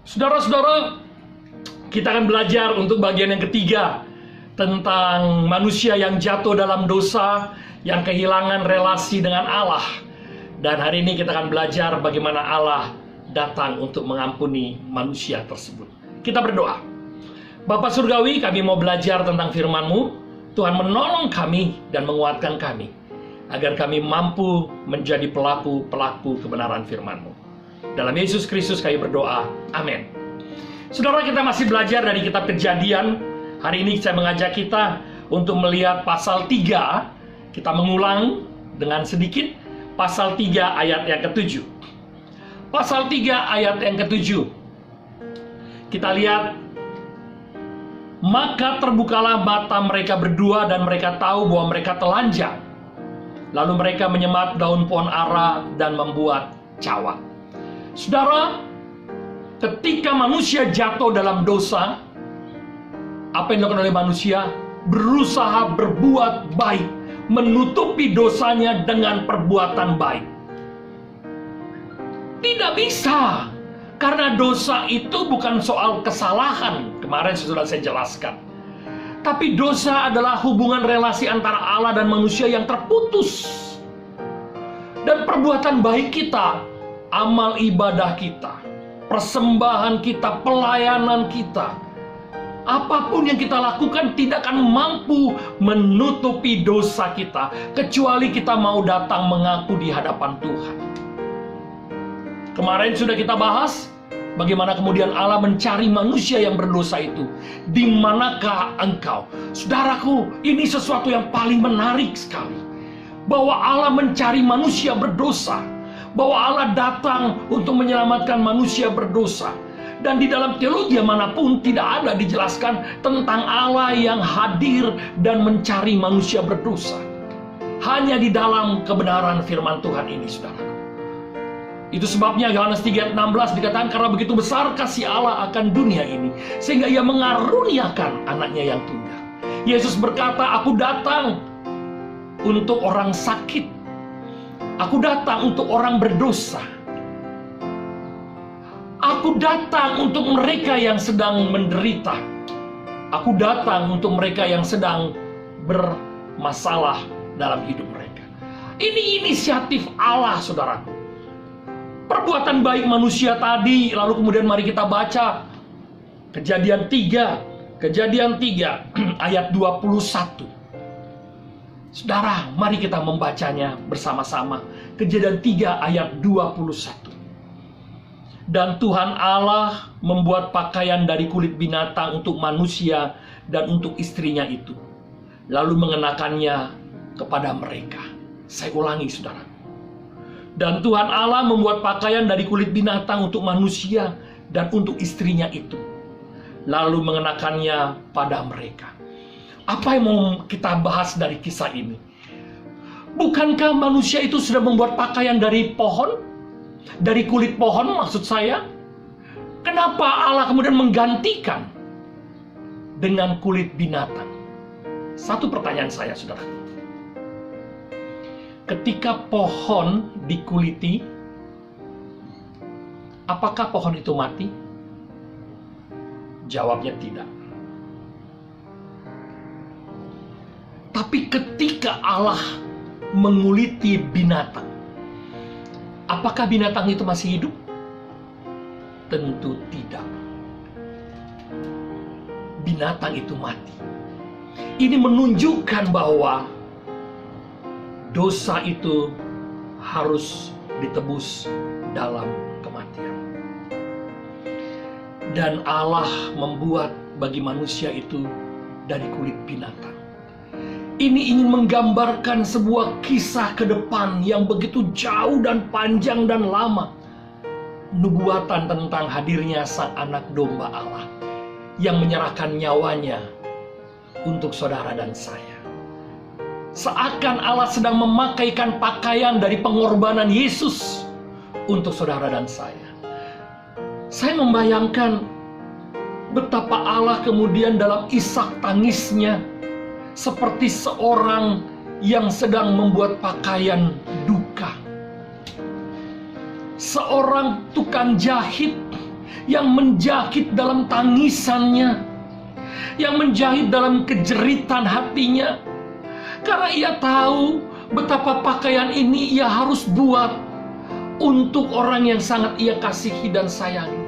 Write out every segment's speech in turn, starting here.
Saudara-saudara, kita akan belajar untuk bagian yang ketiga tentang manusia yang jatuh dalam dosa, yang kehilangan relasi dengan Allah. Dan hari ini kita akan belajar bagaimana Allah datang untuk mengampuni manusia tersebut. Kita berdoa. Bapa Surgawi, kami mau belajar tentang firman-Mu. Tuhan menolong kami dan menguatkan kami, agar kami mampu menjadi pelaku-pelaku kebenaran firman-Mu. Dalam Yesus Kristus kami berdoa. Amin. Saudara, kita masih belajar dari kitab Kejadian. Hari ini saya mengajak kita untuk melihat pasal 3. Kita mengulang dengan sedikit pasal 3 ayat yang ke-7. Pasal 3 ayat yang ke-7. Kita lihat, maka terbukalah mata mereka berdua dan mereka tahu bahwa mereka telanjang. Lalu mereka menyemat daun pohon ara dan membuat cawat. Saudara, ketika manusia jatuh dalam dosa, apa yang dilakukan oleh manusia? Berusaha berbuat baik, menutupi dosanya dengan perbuatan baik. Tidak bisa, karena dosa itu bukan soal kesalahan. Kemarin sudah saya jelaskan. Tapi dosa adalah hubungan relasi antara Allah dan manusia yang terputus. Dan perbuatan baik kita, amal ibadah kita, persembahan kita, pelayanan kita, apapun yang kita lakukan tidak akan mampu menutupi dosa kita, kecuali kita mau datang mengaku di hadapan Tuhan. Kemarin sudah kita bahas bagaimana kemudian Allah mencari manusia yang berdosa itu. Di manakah engkau? Saudaraku, ini sesuatu yang paling menarik sekali. Bahwa Allah mencari manusia berdosa. Bahwa Allah datang untuk menyelamatkan manusia berdosa. Dan di dalam teologi manapun tidak ada dijelaskan tentang Allah yang hadir dan mencari manusia berdosa. Hanya di dalam kebenaran firman Tuhan ini, saudara. Itu sebabnya Yohanes 3:16 dikatakan, karena begitu besar kasih Allah akan dunia ini, sehingga ia mengaruniakan anaknya yang tunggal. Yesus berkata, aku datang untuk orang sakit. Aku datang untuk orang berdosa. Aku datang untuk mereka yang sedang menderita. Aku datang untuk mereka yang sedang bermasalah dalam hidup mereka. Ini inisiatif Allah, saudaraku. Perbuatan baik manusia tadi, lalu kemudian mari kita baca Kejadian 3 ayat 21. Saudara, mari kita membacanya bersama-sama. Kejadian 3 ayat 21. Dan Tuhan Allah membuat pakaian dari kulit binatang untuk manusia dan untuk istrinya itu, lalu mengenakannya kepada mereka. Saya ulangi, saudara. Dan Tuhan Allah membuat pakaian dari kulit binatang untuk manusia dan untuk istrinya itu, lalu mengenakannya pada mereka. Apa yang mau kita bahas dari kisah ini? Bukankah manusia itu sudah membuat pakaian dari pohon? Dari kulit pohon, maksud saya. Kenapa Allah kemudian menggantikan dengan kulit binatang? Satu pertanyaan saya, saudara. Ketika pohon dikuliti, apakah pohon itu mati? Jawabnya tidak. Tapi ketika Allah menguliti binatang, apakah binatang itu masih hidup? Tentu tidak. Binatang itu mati. Ini menunjukkan bahwa dosa itu harus ditebus dalam kematian. Dan Allah membuat bagi manusia itu dari kulit binatang. Ini ingin menggambarkan sebuah kisah ke depan yang begitu jauh dan panjang dan lama. Nubuatan tentang hadirnya sang anak domba Allah yang menyerahkan nyawanya untuk saudara dan saya. Seakan Allah sedang memakaikan pakaian dari pengorbanan Yesus untuk saudara dan saya. Saya membayangkan betapa Allah kemudian dalam isak tangisnya seperti seorang yang sedang membuat pakaian duka. Seorang tukang jahit yang menjahit dalam tangisannya, yang menjahit dalam kejeritan hatinya. Karena ia tahu betapa pakaian ini ia harus buat untuk orang yang sangat ia kasihi dan sayangi.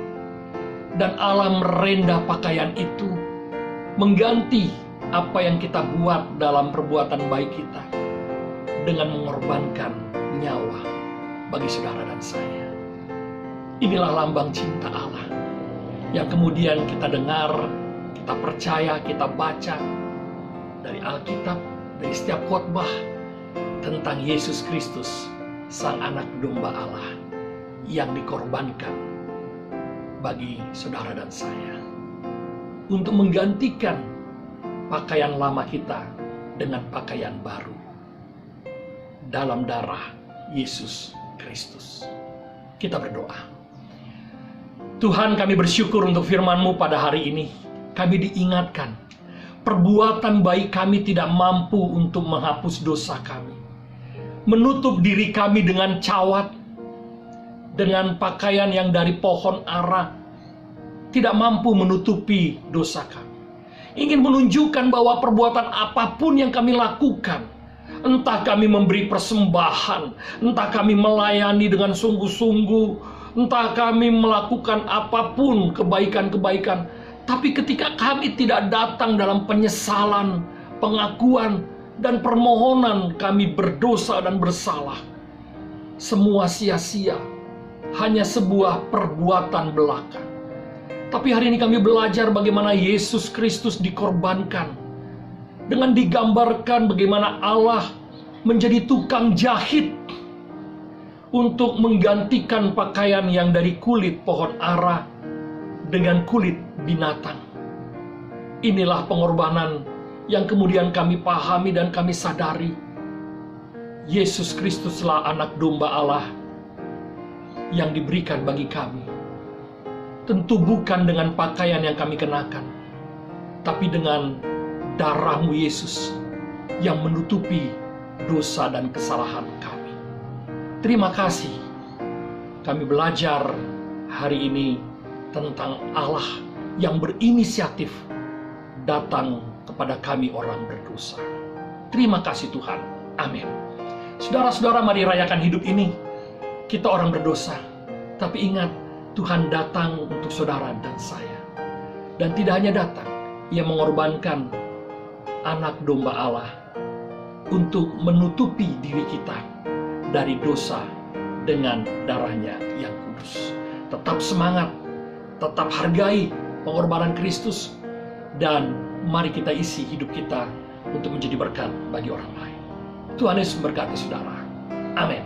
Dan Allah merendah pakaian itu, mengganti apa yang kita buat dalam perbuatan baik kita dengan mengorbankan nyawa bagi saudara dan saya. Inilah lambang cinta Allah yang kemudian kita dengar, kita percaya, kita baca dari Alkitab, dari setiap khotbah tentang Yesus Kristus, Sang Anak Domba Allah yang dikorbankan bagi saudara dan saya untuk menggantikan pakaian lama kita dengan pakaian baru dalam darah Yesus Kristus. Kita berdoa. Tuhan, kami bersyukur untuk firman-Mu pada hari ini. Kami diingatkan, perbuatan baik kami tidak mampu untuk menghapus dosa kami. Menutup diri kami dengan cawat, dengan pakaian yang dari pohon ara, tidak mampu menutupi dosa kami. Ingin menunjukkan bahwa perbuatan apapun yang kami lakukan, entah kami memberi persembahan, entah kami melayani dengan sungguh-sungguh, entah kami melakukan apapun kebaikan-kebaikan, tapi ketika kami tidak datang dalam penyesalan, pengakuan, dan permohonan kami berdosa dan bersalah, semua sia-sia, hanya sebuah perbuatan belaka. Tapi hari ini kami belajar bagaimana Yesus Kristus dikorbankan, dengan digambarkan bagaimana Allah menjadi tukang jahit untuk menggantikan pakaian yang dari kulit pohon ara dengan kulit binatang. Inilah pengorbanan yang kemudian kami pahami dan kami sadari. Yesus Kristuslah Anak Domba Allah yang diberikan bagi kami. Tentu bukan dengan pakaian yang kami kenakan, tapi dengan darah-Mu Yesus yang menutupi dosa dan kesalahan kami. Terima kasih, kami belajar hari ini tentang Allah yang berinisiatif datang kepada kami orang berdosa. Terima kasih Tuhan. Amin. Saudara-saudara, mari rayakan hidup ini. Kita orang berdosa, tapi ingat, Tuhan datang untuk saudara dan saya. Dan tidak hanya datang, Ia mengorbankan Anak Domba Allah untuk menutupi diri kita dari dosa dengan darahnya yang kudus. Tetap semangat, tetap hargai pengorbanan Kristus, dan mari kita isi hidup kita untuk menjadi berkat bagi orang lain. Tuhan Yesus memberkati saudara. Amin.